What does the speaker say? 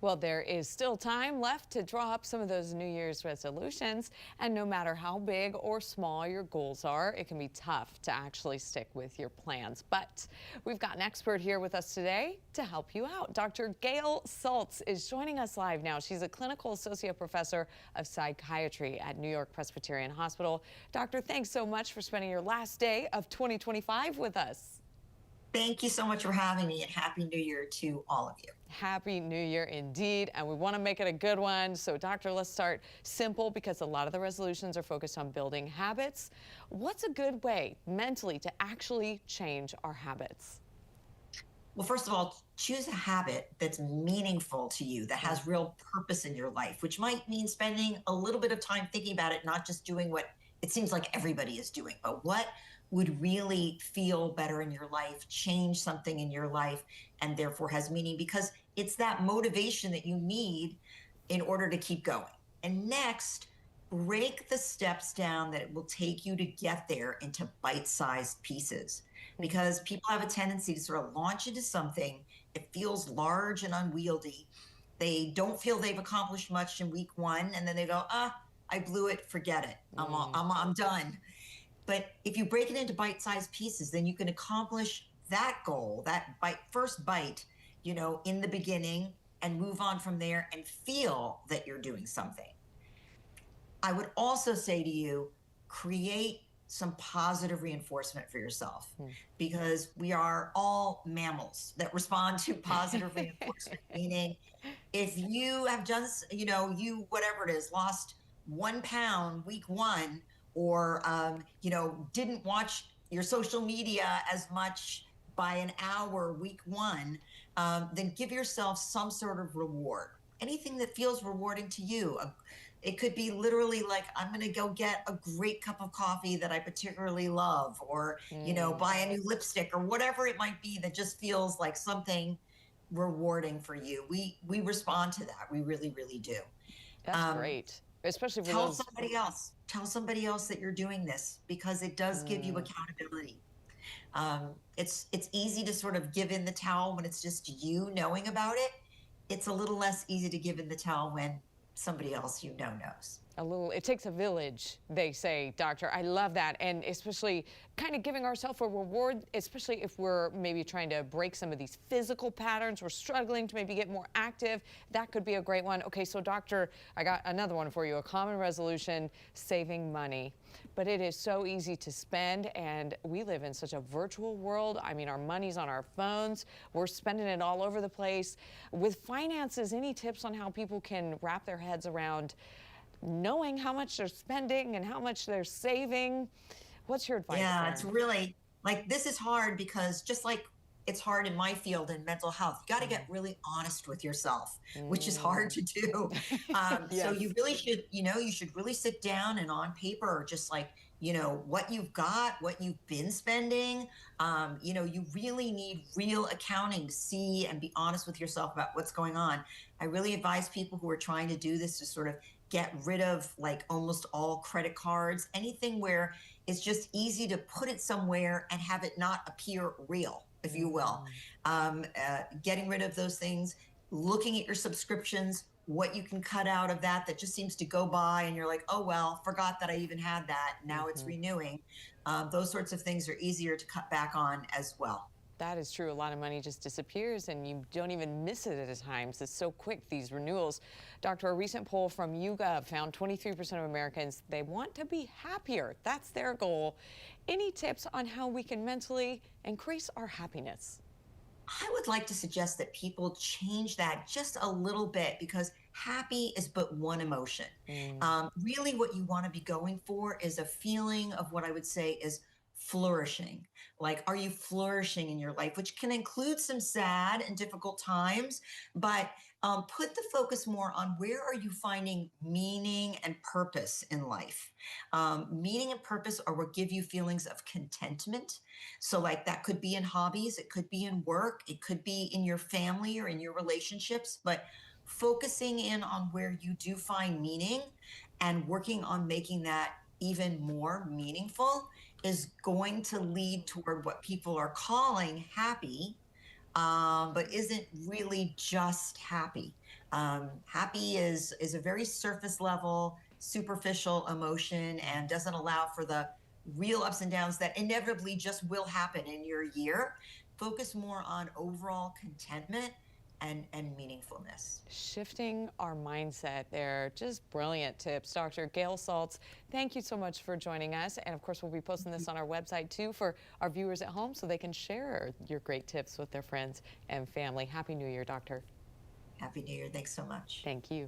Well, there is still time left to draw up some of those New Year's resolutions. And no matter how big or small your goals are, it can be tough to actually stick with your plans. But we've got an expert here with us today to help you out. Dr. Gail Saltz is joining us live now. She's a clinical associate professor of psychiatry at New York Presbyterian Hospital. Doctor, thanks so much for spending your last day of 2025 with us. Thank you so much for having me, and Happy New Year to all of you. Happy New Year indeed, and we want to make it a good one. So, doctor, let's start simple because a lot of the resolutions are focused on building habits. What's a good way mentally to actually change our habits? Well, first of all, choose a habit that's meaningful to you, that has real purpose in your life, which might mean spending a little bit of time thinking about it, not just doing what it seems like everybody is doing, but what would really feel better in your life, change something in your life, and therefore has meaning, because it's that motivation that you need in order to keep going. And next, break the steps down that it will take you to get there into bite-sized pieces, because people have a tendency to sort of launch into something. It feels large and unwieldy. They don't feel they've accomplished much in week one, and then they go, I blew it, forget it, I'm done. But if you break it into bite-sized pieces, then you can accomplish that goal, that first bite, in the beginning, and move on from there and feel that you're doing something. I would also say to you, create some positive reinforcement for yourself, because we are all mammals that respond to positive reinforcement. Meaning, if you have just, whatever it is, lost 1 pound week one, or, didn't watch your social media as much by an hour week one, then give yourself some sort of reward. Anything that feels rewarding to you. It could be literally like, I'm going to go get a great cup of coffee that I particularly love, or, buy a new lipstick, or whatever it might be that just feels like something rewarding for you. We respond to that. We really, really do. That's great. Especially for tell somebody else that you're doing this, because it does give you accountability. It's easy to sort of give in the towel when it's just you knowing about it. It's a little less easy to give in the towel when somebody else knows. It takes a village, they say, doctor. I love that. And especially kind of giving ourselves a reward, especially if we're maybe trying to break some of these physical patterns. We're struggling to maybe get more active. That could be a great one. Okay, so doctor, I got another one for you. A common resolution, saving money. But it is so easy to spend, and we live in such a virtual world. I mean, our money's on our phones. We're spending it all over the place. With finances, any tips on how people can wrap their heads around knowing how much they're spending and how much they're saving? What's your advice? Yeah, it's really, this is hard, because just like it's hard in my field in mental health, you got to get really honest with yourself, which is hard to do. Yes. So you really should, you should really sit down and on paper, just what you've got, what you've been spending. You really need real accounting to see and be honest with yourself about what's going on. I really advise people who are trying to do this to sort of get rid of almost all credit cards, anything where it's just easy to put it somewhere and have it not appear real, if you will. Getting rid of those things, looking at your subscriptions, what you can cut out of that just seems to go by, and you're like, oh, well, forgot that I even had that. Now it's renewing. Those sorts of things are easier to cut back on as well. That is true. A lot of money just disappears, and you don't even miss it at times. It's so quick, these renewals. Doctor, a recent poll from YouGov found 23% of Americans, they want to be happier. That's their goal. Any tips on how we can mentally increase our happiness? I would like to suggest that people change that just a little bit, because happy is but one emotion. Really what you want to be going for is a feeling of what I would say is flourishing. Are you flourishing in your life, which can include some sad and difficult times, but put the focus more on where are you finding meaning and purpose in life. Meaning and purpose are what give you feelings of contentment. So that could be in hobbies, it could be in work, it could be in your family or in your relationships, but focusing in on where you do find meaning and working on making that even more meaningful is going to lead toward what people are calling happy, but isn't really just happy. Happy is a very surface level, superficial emotion and doesn't allow for the real ups and downs that inevitably just will happen in your year. Focus more on overall contentment and meaningfulness. Shifting our mindset there. Just brilliant tips. Dr. Gail Saltz, thank you so much for joining us. And of course, we'll be posting this on our website too for our viewers at home so they can share your great tips with their friends and family. Happy New Year, Doctor. Happy New Year. Thanks so much. Thank you.